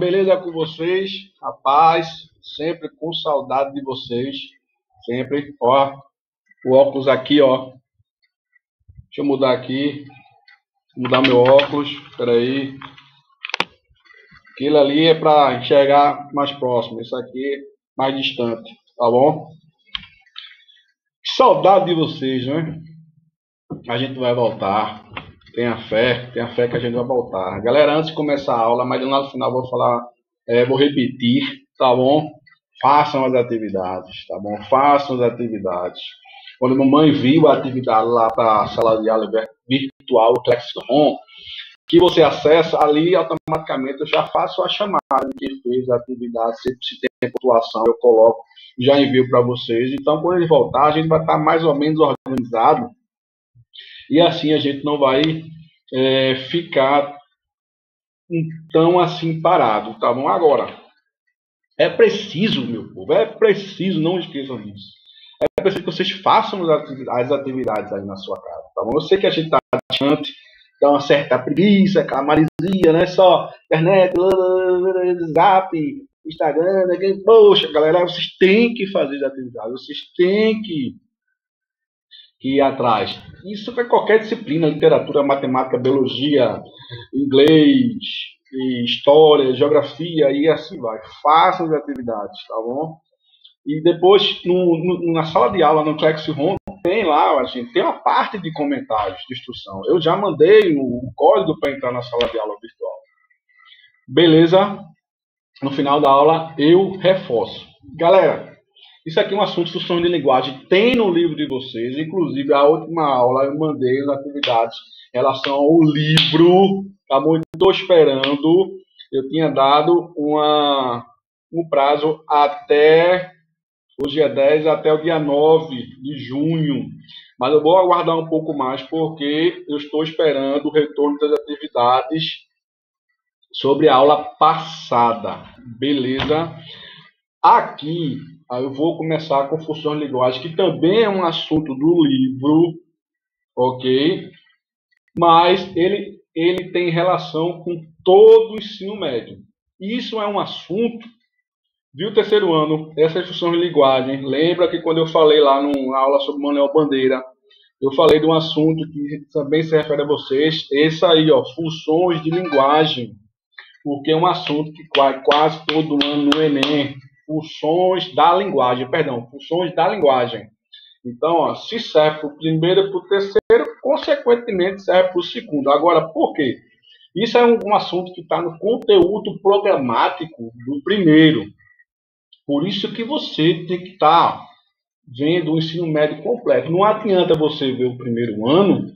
beleza com vocês? Rapaz, sempre com saudade de vocês. Sempre, ó, o óculos aqui, ó. Deixa eu mudar aqui, mudar meu óculos. Espera aí. Aquilo ali é para enxergar mais próximo. Isso aqui mais distante, tá bom? Que saudade de vocês, né? A gente vai voltar. Tenha fé que a gente vai voltar. Galera, antes de começar a aula, mas lá no final vou falar, vou repetir, tá bom? Façam as atividades, tá bom? Façam as atividades. Quando a mamãe viu a atividade lá para a sala de aula virtual, o Classroom, que você acessa, ali automaticamente eu já faço a chamada de quem fez a atividade, se tem pontuação, eu coloco, já envio para vocês. Então, quando ele voltar, a gente vai estar mais ou menos organizado e assim a gente não vai ficar tão assim parado, tá bom? Agora, é preciso, meu povo, é preciso, não esqueçam disso. É preciso que vocês façam as atividades aí na sua casa, tá bom? Eu sei que a gente tá distante, dá uma certa preguiça, aquela marisia, né? Só internet, zap, Instagram, poxa, galera, vocês têm que fazer as atividades, vocês têm que ir atrás. Isso para qualquer disciplina, literatura, matemática, biologia, inglês, história, geografia e assim vai. Façam as atividades, tá bom? E depois, na sala de aula, no Classroom, tem lá, a gente tem uma parte de comentários de instrução. Eu já mandei o código para entrar na sala de aula virtual. Beleza? No final da aula, eu reforço. Galera, isso aqui é um assunto de função de linguagem. Tem no livro de vocês. Inclusive, a última aula eu mandei as atividades em relação ao livro. Tá bom? Estou esperando. Eu tinha dado um prazo até... Hoje é 10, até o dia 9 de junho. Mas eu vou aguardar um pouco mais, porque eu estou esperando o retorno das atividades sobre a aula passada. Beleza? Aqui, eu vou começar com função de linguagem, que também é um assunto do livro, ok? Mas ele tem relação com todo o ensino médio. Isso é um assunto, viu, terceiro ano, essa função de linguagem. Lembra que quando eu falei lá na aula sobre Manuel Bandeira, eu falei de um assunto que também se refere a vocês, esse aí, ó, funções de linguagem, porque é um assunto que quase todo ano no Enem. Funções da linguagem. Então, ó, se serve para o primeiro e para o terceiro, consequentemente serve para o segundo. Agora, por quê? Isso é um assunto que está no conteúdo programático do primeiro. Por isso que você tem que estar vendo o ensino médio completo. Não adianta você ver o primeiro ano,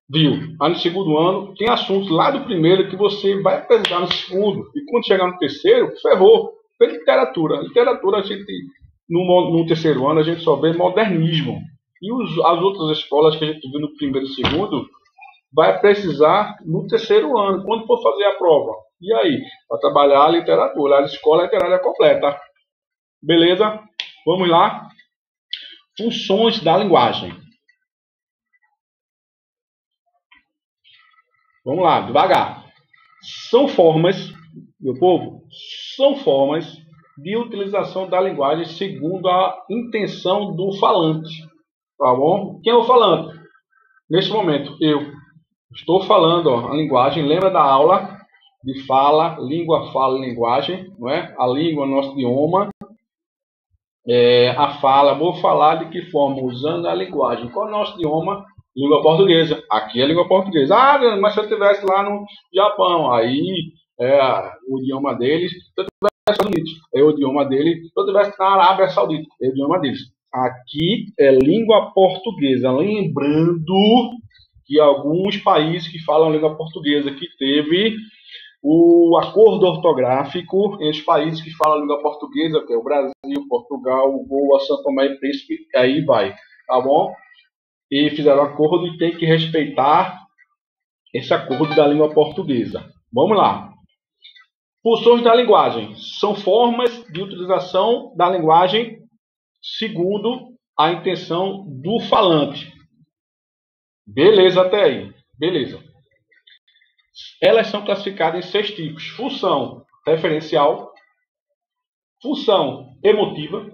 viu? Aí no segundo ano, tem assuntos lá do primeiro que você vai precisar no segundo. E quando chegar no terceiro, ferrou. Foi literatura. Literatura, a gente, no terceiro ano, a gente só vê modernismo. E as outras escolas que a gente viu no primeiro e segundo, vai precisar no terceiro ano, quando for fazer a prova. E aí? Para trabalhar a literatura, a escola literária completa. Beleza? Vamos lá? Funções da linguagem. Vamos lá, devagar. São formas, meu povo, são formas de utilização da linguagem segundo a intenção do falante. Tá bom? Quem é o falante? Neste momento, eu estou falando, ó, a linguagem. Lembra da aula de fala, língua, fala e linguagem, não é? A língua é o nosso idioma. A fala, vou falar de que forma? Usando a linguagem. Qual é o nosso idioma? Língua portuguesa. Aqui é a língua portuguesa. Ah, mas se eu estivesse lá no Japão, aí o idioma deles. Se eu estivesse nos Estados Unidos, é o idioma deles. Se eu estivesse na Arábia Saudita, é o idioma deles. Aqui é língua portuguesa. Lembrando que alguns países que falam língua portuguesa, que teve o acordo ortográfico entre os países que falam a língua portuguesa, que é o Brasil, Portugal, Goa, São Tomé e Príncipe, aí vai, tá bom? E fizeram acordo e tem que respeitar esse acordo da língua portuguesa. Vamos lá. Funções da linguagem. São formas de utilização da linguagem segundo a intenção do falante. Beleza até aí. Beleza. Elas são classificadas em 6 tipos: função referencial, função emotiva,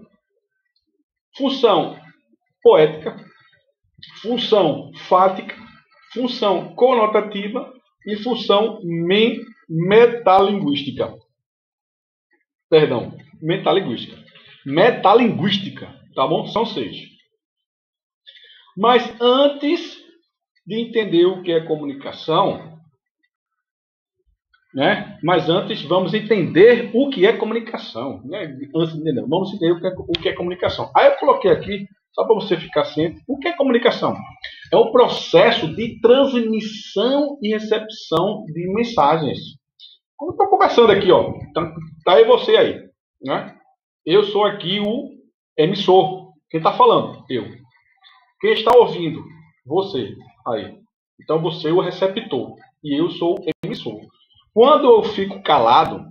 função poética, função fática, função conotativa e função metalinguística. Perdão, metalinguística. Metalinguística, tá bom? São 6. Mas antes de entender o que é comunicação, né? Mas antes vamos entender o que é comunicação, né? Antes de entender, vamos entender o que é comunicação. Aí eu coloquei aqui, só para você ficar ciente, o que é comunicação? É um processo de transmissão e recepção de mensagens. Como eu estou conversando aqui, ó, tá aí você aí, né? Eu sou aqui o emissor. Quem está falando? Eu. Quem está ouvindo? Você aí. Então você é o receptor e eu sou o emissor. Quando eu fico calado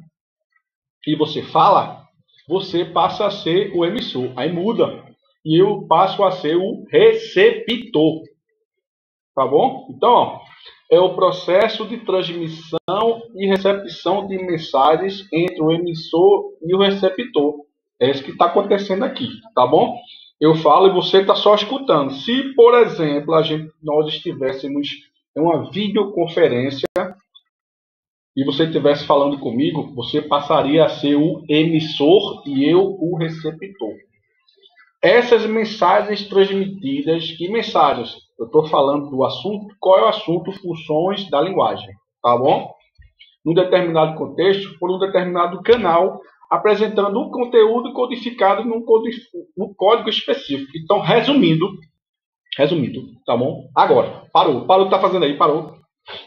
e você fala, você passa a ser o emissor. Aí muda. E eu passo a ser o receptor. Tá bom? Então, ó, é o processo de transmissão e recepção de mensagens entre o emissor e o receptor. É isso que está acontecendo aqui. Tá bom? Eu falo e você está só escutando. Se, por exemplo, nós estivéssemos em uma videoconferência e você estivesse falando comigo, você passaria a ser o emissor e eu o receptor. Essas mensagens transmitidas, que mensagens? Eu estou falando do assunto, qual é o assunto? Funções da linguagem, tá bom? Num determinado contexto, por um determinado canal, apresentando um conteúdo codificado num código específico. Então, resumindo, tá bom? Agora, parou o que está fazendo aí, parou,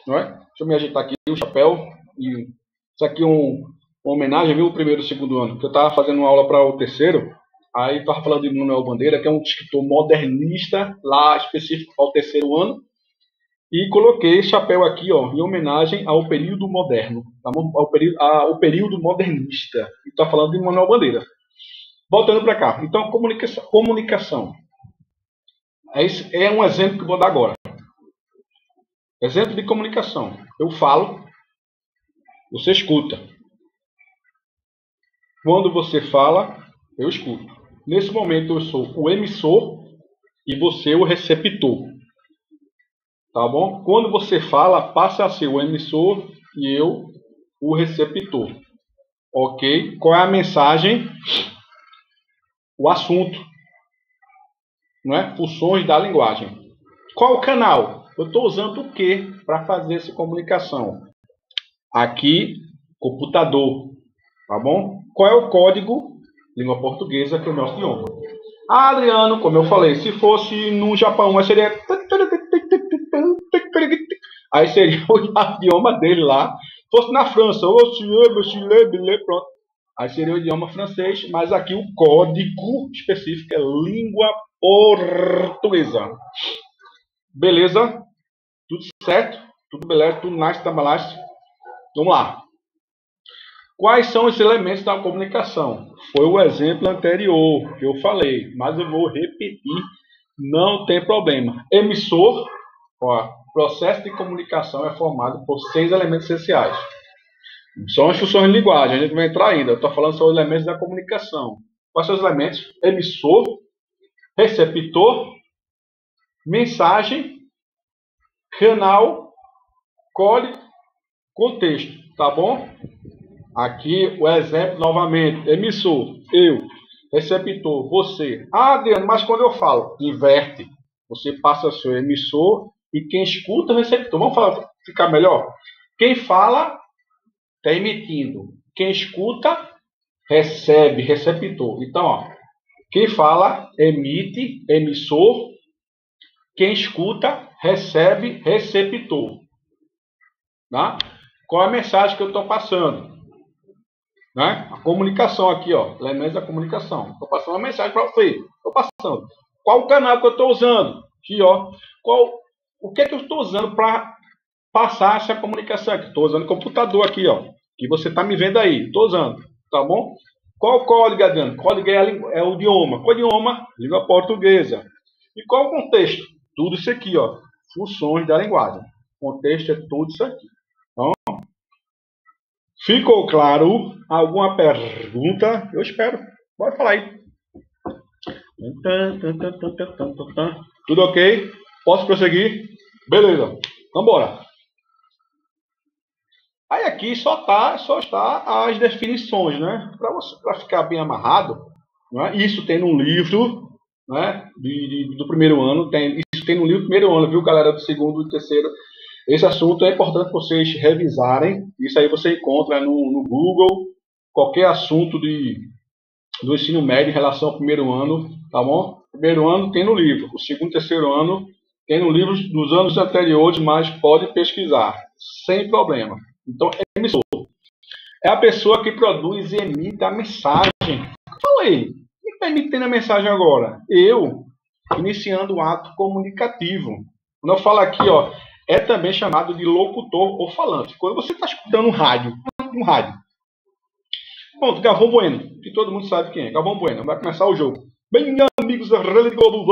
não é? Deixa eu me ajeitar aqui, o chapéu, e isso aqui é uma homenagem, viu, o primeiro e o segundo ano, que eu estava fazendo uma aula para o terceiro, aí estava falando de Manuel Bandeira, que é um escritor modernista, lá específico para o terceiro ano, e coloquei esse chapéu aqui, ó, em homenagem ao período moderno, tá bom? Ao período modernista, e está falando de Manuel Bandeira. Voltando para cá, então, comunicação. É um exemplo que eu vou dar agora. Exemplo de comunicação. Eu falo, você escuta. Quando você fala, eu escuto. Nesse momento eu sou o emissor e você o receptor. Tá bom? Quando você fala, passa a ser o emissor e eu o receptor. Ok? Qual é a mensagem? O assunto. Não é? Funções da linguagem. Qual o canal? Eu estou usando o que para fazer essa comunicação? Aqui, computador. Tá bom? Qual é o código? Língua portuguesa, que é o nosso idioma. Ah, Adriano, como eu falei, se fosse no Japão, seria... Aí seria o idioma dele lá. Se fosse na França, pronto. Aí seria o idioma francês, mas aqui o código específico é língua portuguesa. Beleza? Tudo certo? Tudo beleza? Tudo nice, tambalaste? Vamos lá. Quais são os elementos da comunicação? Foi o exemplo anterior que eu falei, mas eu vou repetir, não tem problema. Emissor, ó, processo de comunicação é formado por 6 elementos essenciais. São as funções de linguagem, a gente vai entrar ainda. Eu estou falando sobre os elementos da comunicação. Quais são os elementos? Emissor, receptor, mensagem, canal, código, contexto, tá bom? Aqui o exemplo novamente, emissor, eu, receptor, você. Ah, Adriano, mas quando eu falo, inverte. Você passa a ser o emissor e quem escuta é o receptor. Vamos falar, ficar melhor? Quem fala está emitindo. Quem escuta, recebe, receptor. Então, ó, quem fala, emite, emissor. Quem escuta, recebe, receptor. Tá? Qual é a mensagem que eu estou passando? Né? A comunicação aqui, ó, elementos da comunicação. Estou passando uma mensagem para você. Estou passando. Qual o canal que eu estou usando? Aqui, ó. O que é que eu estou usando para passar essa comunicação aqui? Estou usando o computador aqui, ó. Que você está me vendo aí. Estou usando. Tá bom? Qual o código, Adriano? Código é o idioma. Qual idioma? Língua portuguesa. E qual o contexto? Tudo isso aqui, ó. Funções da linguagem. O contexto é tudo isso aqui. Então, Ficou claro? Alguma pergunta? Eu espero. Pode falar aí. Tudo ok? Posso prosseguir? Beleza. Vamos embora. Aí aqui só está as definições, né? Para ficar bem amarrado, né? Isso tem no livro, né? Do primeiro ano, isso tem no livro do primeiro ano, viu, galera, do segundo e terceiro. Esse assunto é importante vocês revisarem. Isso aí você encontra no Google, qualquer assunto do ensino médio em relação ao primeiro ano, tá bom? Primeiro ano tem no livro, o segundo e terceiro ano tem no livro dos anos anteriores, mas pode pesquisar, sem problema. Então, emissor é a pessoa que produz e emite a mensagem. Eu falei, quem está emitendo a mensagem agora? Eu, iniciando o ato comunicativo. Quando eu falo aqui, ó, é também chamado de locutor ou falante. Quando você está escutando um rádio. Pronto, Galvão Bueno, que todo mundo sabe quem é. Galvão Bueno, vai começar o jogo. Bem, amigos da Rede Globo.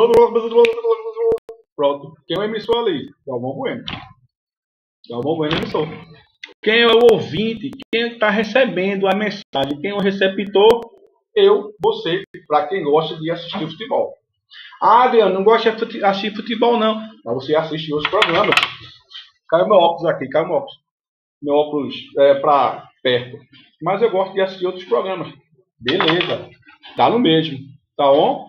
Pronto, quem é o emissor ali? Galvão Bueno. Galvão Bueno é o emissor. Quem é o ouvinte? Quem está recebendo a mensagem? Quem é o receptor? Eu, você, para quem gosta de assistir futebol. Ah, Adriano, não gosta de assistir futebol, não. Mas você assiste outros programas. Caiu meu óculos aqui, caiu meu óculos. Meu óculos para perto. Mas eu gosto de assistir outros programas. Beleza. Dá no mesmo. Tá bom?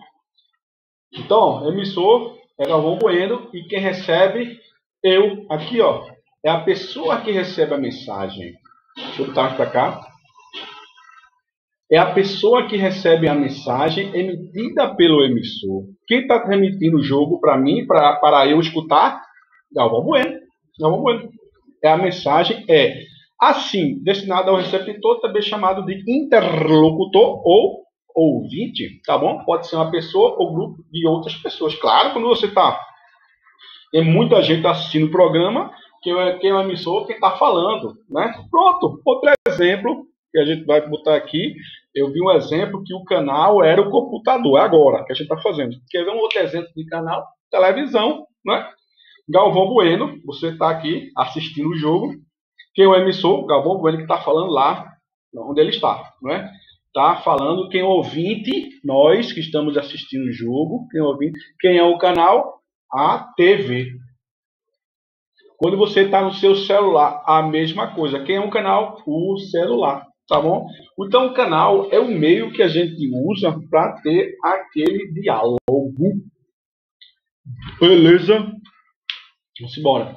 Então, emissor é Galvão Bueno e quem recebe, eu. Aqui, ó. É a pessoa que recebe a mensagem. Deixa eu botar mais para cá. É a pessoa que recebe a mensagem emitida pelo emissor. Quem está transmitindo o jogo para mim, para eu escutar? Galvão Bueno. Galvão Bueno. A mensagem é assim, destinada ao receptor, também chamado de interlocutor ou ouvinte, tá bom? Pode ser uma pessoa ou grupo de outras pessoas. Claro, quando você está... Tem muita gente assistindo o programa, quem é o emissor, quem está falando, né? Pronto, outro exemplo que a gente vai botar aqui, eu vi um exemplo que o canal era o computador, agora, que a gente está fazendo. Quer ver um outro exemplo de canal? Televisão, né? Galvão Bueno, você está aqui assistindo o jogo. Quem é o emissor? Galvão Bueno, que está falando lá onde ele está, não é? Está falando quem é o ouvinte, nós que estamos assistindo o jogo, quem é o ouvinte, quem é o canal? A TV. Quando você está no seu celular, a mesma coisa. Quem é o canal? O celular, tá bom? Então o canal é o meio que a gente usa para ter aquele diálogo. Beleza? Vamos embora.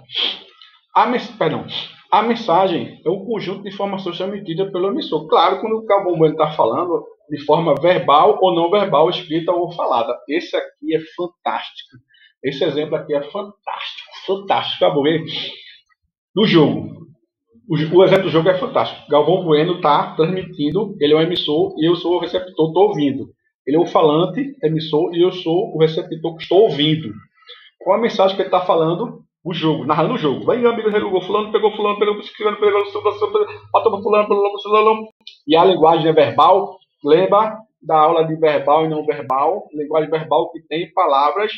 A mensagem é um conjunto de informações emitidas pelo emissor. Claro, quando o Galvão Bueno está falando de forma verbal ou não verbal, escrita ou falada. Esse aqui é fantástico. Esse exemplo aqui é fantástico. Fantástico. Acabou. Do jogo. O exemplo do jogo é fantástico. Galvão Bueno está transmitindo, ele é o emissor e eu sou o receptor, estou ouvindo. Ele é o falante, emissor, e eu sou o receptor que estou ouvindo. Qual a mensagem que ele está falando? O jogo, narrando o jogo. Vai, amigo, jogou fulano, pegou fulano, pegou fulano. E a linguagem é verbal. Lembra da aula de verbal e não verbal? Linguagem verbal que tem palavras,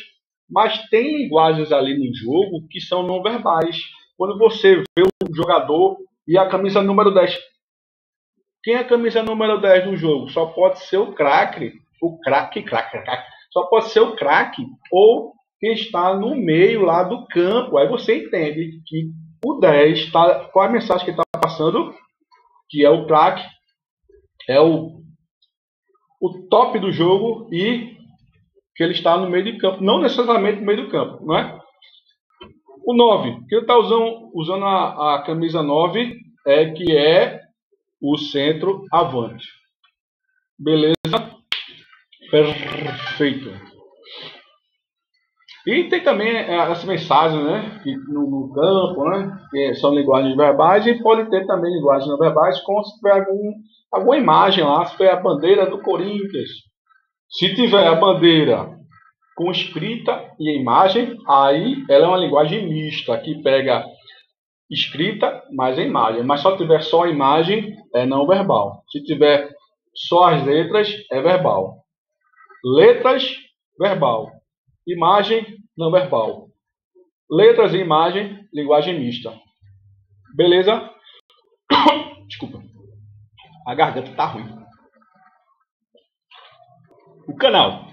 mas tem linguagens ali no jogo que são não verbais. Quando você vê um jogador e a camisa número 10. Quem é a camisa número 10 no jogo? Só pode ser o craque. Só pode ser o craque ou quem está no meio lá do campo. Aí você entende que o 10 está. Qual é a mensagem que ele está passando? Que é o craque, é o top do jogo e que ele está no meio de campo. Não necessariamente no meio do campo, não é? O 9, que ele está usando a camisa 9, que é o centroavante. Beleza? Perfeito. E tem também as mensagens, né, que no campo, né, que são linguagens verbais, e pode ter também linguagens não verbais, como se tiver alguma imagem lá, se tiver a bandeira do Corinthians. Se tiver a bandeira com escrita e imagem, aí ela é uma linguagem mista, que pega escrita mais a imagem. Mas se tiver só a imagem, é não verbal. Se tiver só as letras, é verbal. Letras, verbal. Imagem, não verbal. Letras e imagem, linguagem mista. Beleza? Desculpa. A garganta tá ruim. O canal.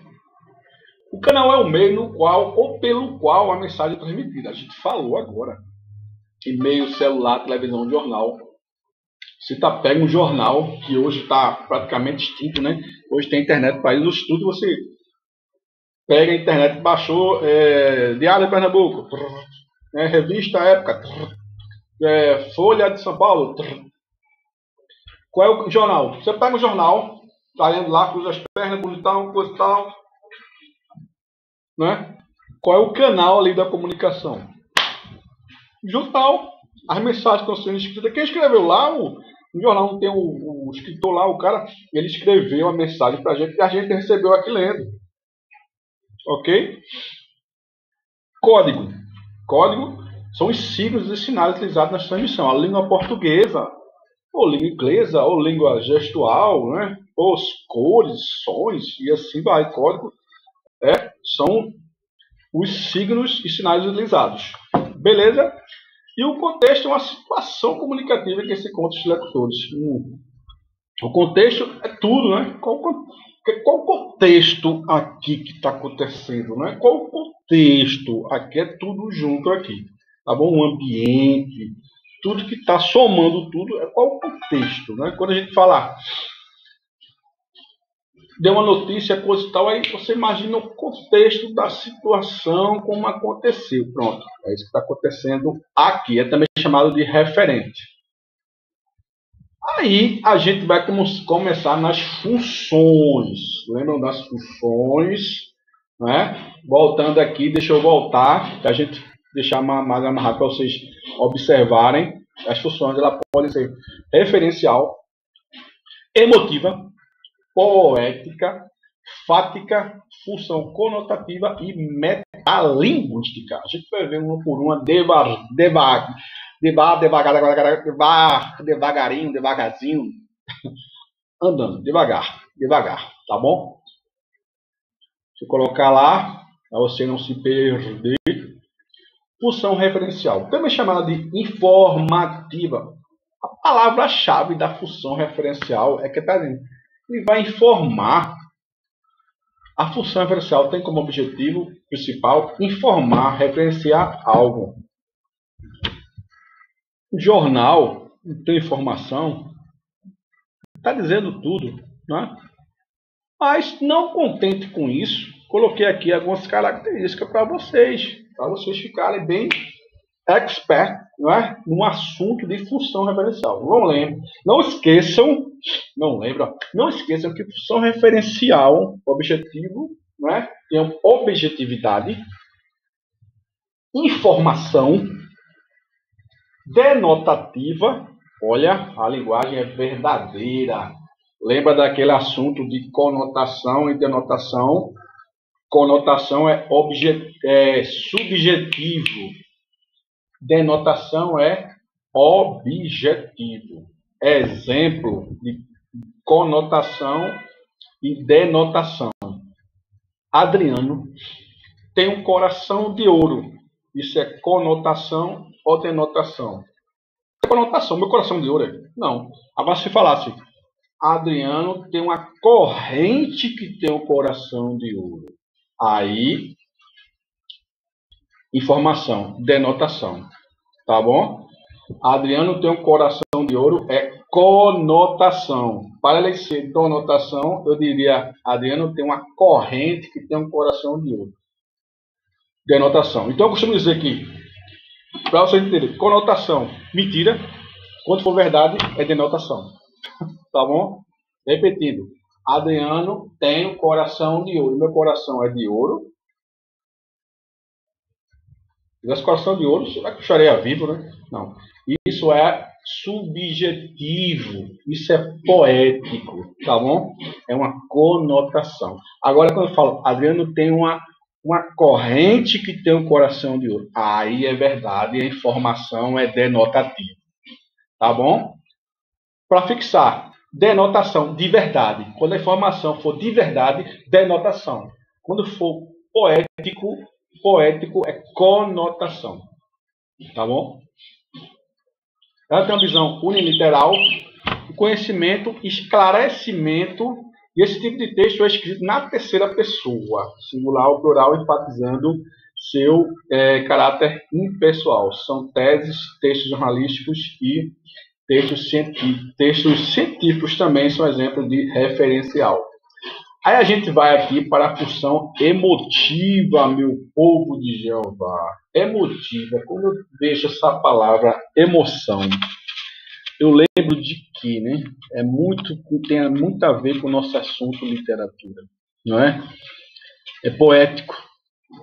O canal é o meio no qual ou pelo qual a mensagem é transmitida. A gente falou agora. E-mail, celular, televisão, jornal. Você pega um jornal que hoje está praticamente extinto, né? Hoje tem internet para ir no estúdio, você pega a internet, baixou Diário de Pernambuco, Revista Época, Folha de São Paulo. Qual é o jornal? Você pega o jornal, tá lendo lá, cruza as pernas, bonitão, coisa e tal, né? Qual é o canal ali da comunicação? Jornal. As mensagens estão sendo escritas. Quem escreveu lá, no jornal não tem o escritor lá, o cara, ele escreveu a mensagem pra gente e a gente recebeu aqui lendo. Ok? Código. Código são os signos e sinais utilizados na transmissão. A língua portuguesa, ou língua inglesa, ou língua gestual, né? Ou cores, sons, e assim vai. Código são os signos e sinais utilizados. Beleza? E o contexto é uma situação comunicativa que se encontra os locutores. O contexto é tudo, né? Qual o contexto aqui que está acontecendo, né? Qual o contexto? Aqui é tudo junto aqui, tá bom? O ambiente, tudo que está somando tudo, qual o contexto, né? Quando a gente fala, deu uma notícia, coisa e tal, aí você imagina o contexto da situação, como aconteceu. Pronto, é isso que está acontecendo aqui. É também chamado de referente. Aí a gente vai começar nas funções. Lembram das funções? Né? Voltando aqui, deixa eu voltar, para a gente deixar mais amarrado para vocês observarem. As funções ela podem ser referencial, emotiva, poética, fática, função conotativa e metalinguística. A gente vai ver uma por uma devagarinho, devagarzinho, andando, devagar, tá bom? Se colocar lá, para você não se perder. Função referencial, também chamada de informativa. A palavra-chave da função referencial é que está dizendo, ele vai informar. A função referencial tem como objetivo principal informar, referenciar algo. O jornal não tem informação, está dizendo tudo, né? Mas não contente com isso, coloquei aqui algumas características para vocês ficarem bem expert, não é? Num assunto de função referencial. Não esqueçam que função referencial, objetivo, não é? Tem objetividade, informação, denotativa. Olha, a linguagem é verdadeira. Lembra daquele assunto de conotação e denotação? Conotação é subjetivo. Denotação é objetivo. Exemplo de conotação e denotação. Adriano tem um coração de ouro. Isso é conotação ou denotação? Conotação, meu coração de ouro é? Não. Agora se falasse, Adriano tem uma corrente que tem um coração de ouro. Aí, informação, denotação. Tá bom? Adriano tem um coração de ouro, é conotação. Para ele ser denotação, eu diria, Adriano tem uma corrente que tem um coração de ouro. Denotação. Então, eu costumo dizer que, para você entender, conotação, mentira. Quando for verdade, é denotação. Tá bom? Repetindo. Adriano tem um coração de ouro. Meu coração é de ouro. Se tivesse coração de ouro, será que eu estaria vivo, né? Não. Isso é subjetivo. Isso é poético. Tá bom? É uma conotação. Agora, quando eu falo, Adriano tem uma corrente que tem um coração de ouro. Aí é verdade. A informação é denotativa. Tá bom? Para fixar. Denotação de verdade. Quando a informação for de verdade, denotação. Quando for poético é conotação. Tá bom? Ela tem uma visão uniliteral, O conhecimento, esclarecimento, e esse tipo de texto é escrito na terceira pessoa, singular ou plural, enfatizando seu caráter impessoal. São teses, textos jornalísticos e textos científicos. Textos científicos também são exemplos de referencial. Aí a gente vai aqui para a função emotiva, meu povo de Jeová. Emotiva, quando eu vejo essa palavra emoção, eu lembro de que, né? Tem muito a ver com o nosso assunto literatura, não é? É poético.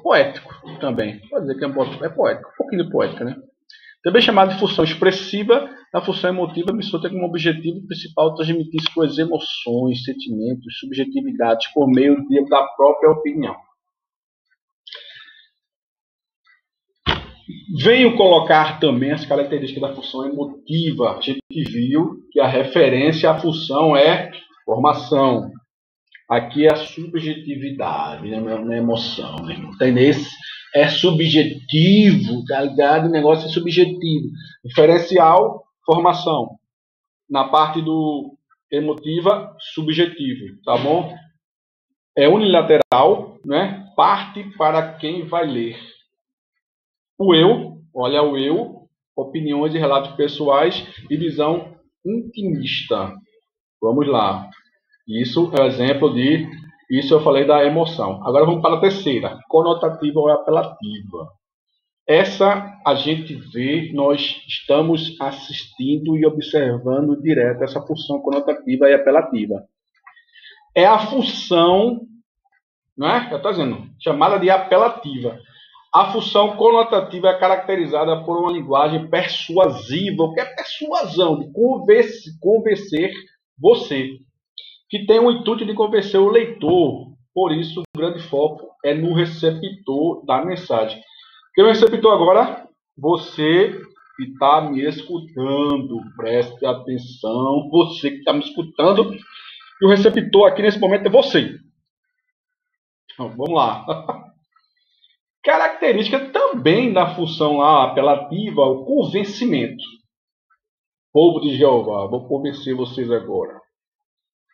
Poético também. Pode dizer que é poético, um pouquinho de poética, né? Também chamado de função expressiva, a função emotiva missão tem como objetivo principal transmitir suas emoções, sentimentos, subjetividades por meio da própria opinião. Venho colocar também as características da função emotiva. A gente viu que a referência à função é formação. Aqui é a subjetividade, né? Não é emoção, né? Entendeu? É subjetivo, tá ligado? O negócio é subjetivo. Diferencial, formação. Na parte do emotiva, subjetivo, tá bom? É unilateral, né? Parte para quem vai ler. O eu, olha o eu, opiniões e relatos pessoais e visão intimista. Vamos lá. Isso é um exemplo de... Isso eu falei da emoção. Agora vamos para a terceira, conotativa ou apelativa. Essa a gente vê, nós estamos assistindo e observando direto essa função conotativa e apelativa. É a função, né? Eu estou dizendo, chamada de apelativa. A função conotativa é caracterizada por uma linguagem persuasiva. O que é persuasão? De convencer você, que tem o intuito de convencer o leitor. Por isso, o grande foco é no receptor da mensagem. Porque o receptor agora, você que está me escutando, preste atenção, você que está me escutando, e o receptor aqui nesse momento é você. Então, vamos lá. Característica também da função lá apelativa, o convencimento. Povo de Jeová, vou convencer vocês agora.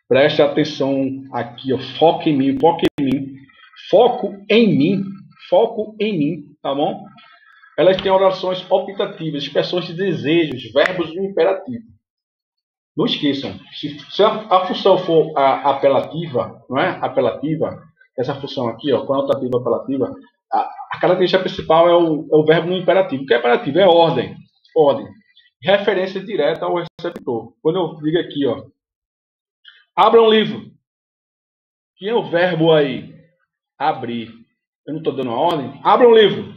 Preste atenção aqui, ó. Foco em mim, foco em mim. Foco em mim, foco em mim, tá bom? Elas têm orações optativas, expressões de desejos, verbos no imperativo. Não esqueçam, se a função for apelativa, não é? Apelativa, essa função aqui, ó, conotativa apelativa, a característica principal é o verbo no imperativo. O que é imperativo? É ordem. Ordem. Referência direta ao receptor. Quando eu digo aqui, ó, abra um livro. Que é o verbo aí? Abrir. Eu não estou dando uma ordem? Abra um livro.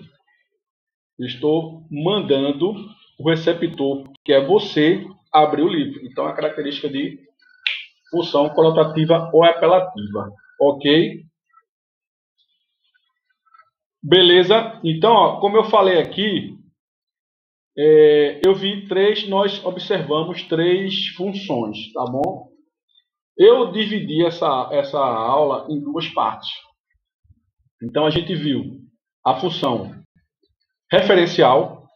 Eu estou mandando o receptor, que é você, abrir o livro. Então, é a característica de função conotativa ou apelativa. Ok? Beleza? Então, ó, como eu falei aqui, nós observamos três funções, tá bom? Eu dividi essa aula em duas partes. Então, a gente viu a função referencial,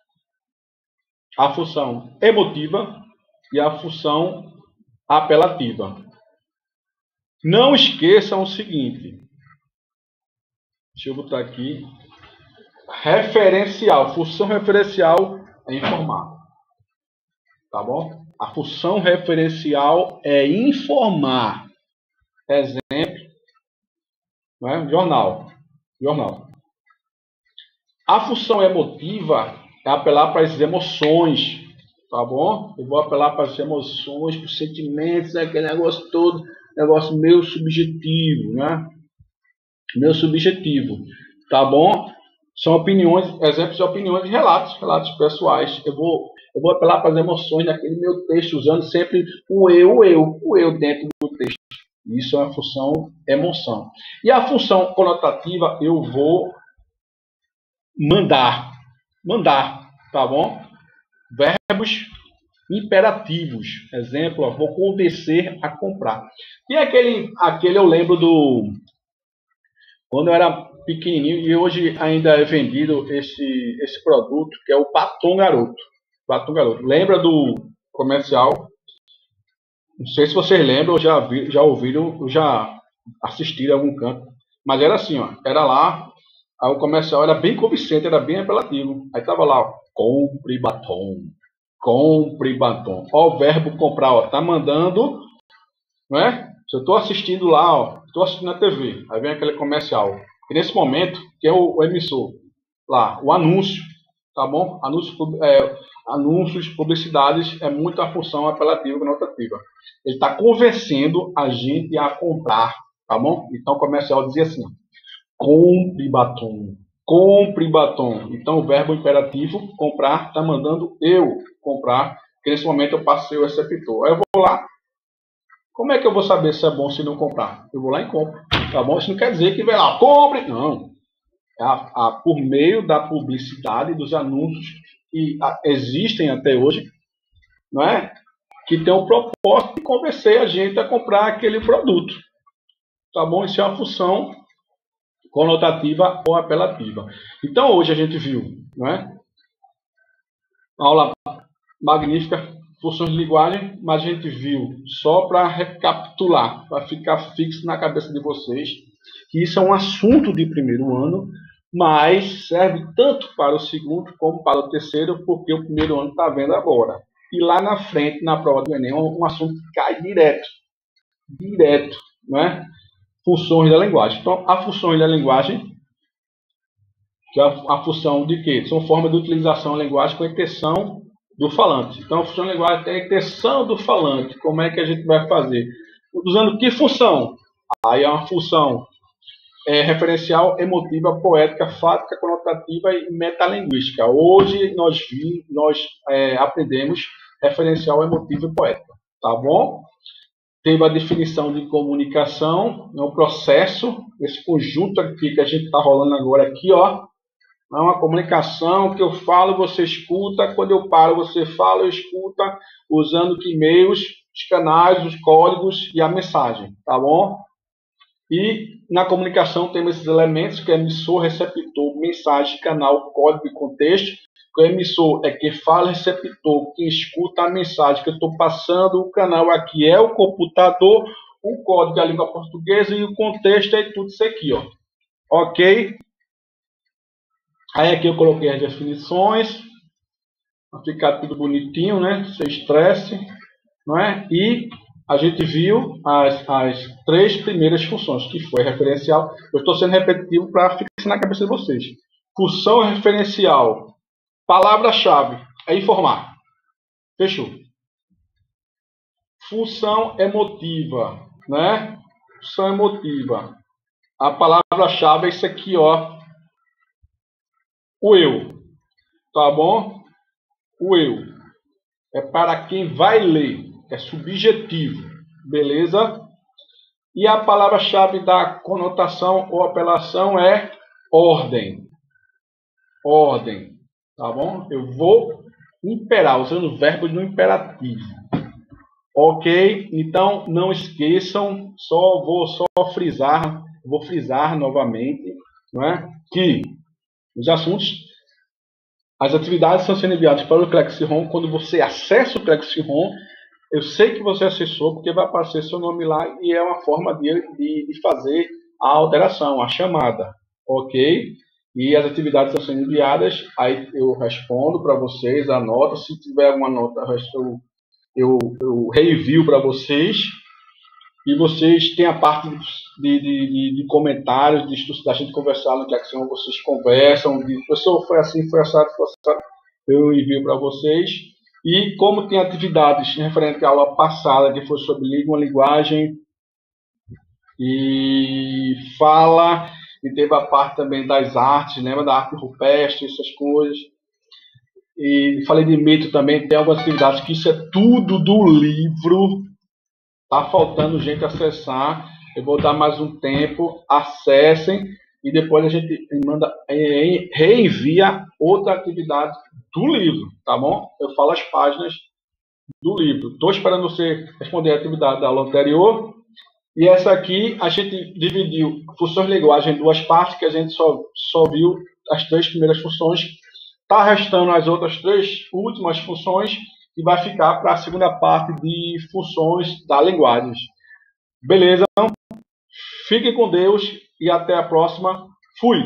a função emotiva e a função apelativa. Não esqueçam o seguinte, deixa eu botar aqui, referencial, função referencial é informar, tá bom? A função referencial é informar. Exemplo, né? Jornal. A função emotiva é apelar para as emoções, tá bom? Eu vou apelar para as emoções, para os sentimentos, aquele negócio todo, negócio meio subjetivo, né? Meio subjetivo, tá bom? São opiniões, exemplos de opiniões e relatos pessoais. Eu vou apelar para as emoções naquele meu texto, usando sempre o eu dentro do texto. Isso é uma função emoção. E a função conotativa, eu vou mandar, tá bom? Verbos imperativos. Exemplo, ó, vou convencer a comprar. E aquele eu lembro quando eu era pequenininho, e hoje ainda é vendido esse produto, que é o Batom Garoto. Batom Garoto. Lembra do comercial? Não sei se vocês lembram, ou já ouviram, ou já assistiram a algum canto. Mas era assim, ó. Era lá, aí o comercial era bem convincente, era bem apelativo. Aí tava lá, ó, compre batom. Compre batom. Ó, o verbo comprar, ó. Tá mandando, não é? Se eu tô assistindo lá, ó. Tô assistindo na TV. Aí vem aquele comercial. E nesse momento, que é o emissor. Lá, o anúncio. Tá bom? Anúncios, publicidades, é muito a função apelativa e conotativa. Ele está convencendo a gente a comprar, tá bom? Então o comercial dizia assim, compre batom, compre batom. Então o verbo imperativo, comprar, está mandando eu comprar, porque nesse momento eu passei o receptor. Aí eu vou lá, como é que eu vou saber se é bom se não comprar? Eu vou lá e compro, tá bom? Isso não quer dizer que vai lá, compre, não. Por meio da publicidade, dos anúncios que existem até hoje, não é? Que tem o propósito de convencer a gente a comprar aquele produto. Tá bom? Isso é uma função conotativa ou apelativa. Então, hoje a gente viu, não é? Uma aula magnífica, funções de linguagem, mas a gente viu, só para recapitular, para ficar fixo na cabeça de vocês, que isso é um assunto de primeiro ano, mas serve tanto para o segundo como para o terceiro, porque o primeiro ano está vendo agora. E lá na frente, na prova do Enem, é um assunto que cai direto, não é? Funções da linguagem. Então, a funções da linguagem, que é a função de quê? São formas de utilização da linguagem com a intenção do falante. Então, a função da linguagem tem a intenção do falante. Como é que a gente vai fazer? Usando que função? Aí é uma função referencial, emotiva, poética, fática, conotativa e metalinguística. Hoje nós aprendemos referencial, emotivo e poética. Tá bom? Teve a definição de comunicação, é um processo, esse conjunto aqui que a gente está rolando agora aqui, ó, é uma comunicação que eu falo, você escuta, quando eu paro, você fala, eu escuta, usando que meios, os canais, os códigos e a mensagem, tá bom? E na comunicação temos esses elementos, que é emissor, receptor, mensagem, canal, código e contexto. O emissor é quem fala, receptor, quem escuta a mensagem que eu estou passando, o canal aqui é o computador, o código é a língua portuguesa e o contexto é tudo isso aqui, ó. Ok? Aí aqui eu coloquei as definições, para ficar tudo bonitinho, né? Sem estresse, não é? E a gente viu as três primeiras funções, que foi referencial. Eu estou sendo repetitivo para fixar na cabeça de vocês. Função referencial. Palavra-chave é informar. Fechou. Função emotiva, né? Função emotiva. A palavra-chave é isso aqui, ó. O eu. Tá bom? O eu. É para quem vai ler. É subjetivo. Beleza? E a palavra-chave da conotação ou apelação é ordem. Ordem. Tá bom? Eu vou imperar, usando verbos no imperativo. Ok? Então, não esqueçam, vou frisar novamente, não é? Que os assuntos, as atividades são sendo enviadas para o Clexiron. Quando você acessa o Clexiron, eu sei que você acessou, porque vai aparecer seu nome lá e é uma forma de fazer a alteração, a chamada, ok? E as atividades estão sendo enviadas, aí eu respondo para vocês a nota. Se tiver alguma nota, eu reenvio para vocês. E vocês têm a parte de comentários, da gente conversar no Jackson, vocês conversam, pessoal, foi assim, foi assado, eu envio para vocês. E como tem atividades referente à aula passada, que foi sobre língua, linguagem e fala, e teve a parte também das artes, lembra da arte rupestre, essas coisas. E falei de mito também, tem algumas atividades que isso é tudo do livro. Tá faltando gente acessar. Eu vou dar mais um tempo. Acessem e depois a gente reenvia outra atividade do livro, tá bom? Eu falo as páginas do livro. Estou esperando você responder a atividade da aula anterior. E essa aqui a gente dividiu funções de linguagem em duas partes, que a gente só viu as três primeiras funções. Está restando as outras três últimas funções, que vai ficar para a segunda parte de funções da linguagem. Beleza? Fiquem com Deus e até a próxima. Fui!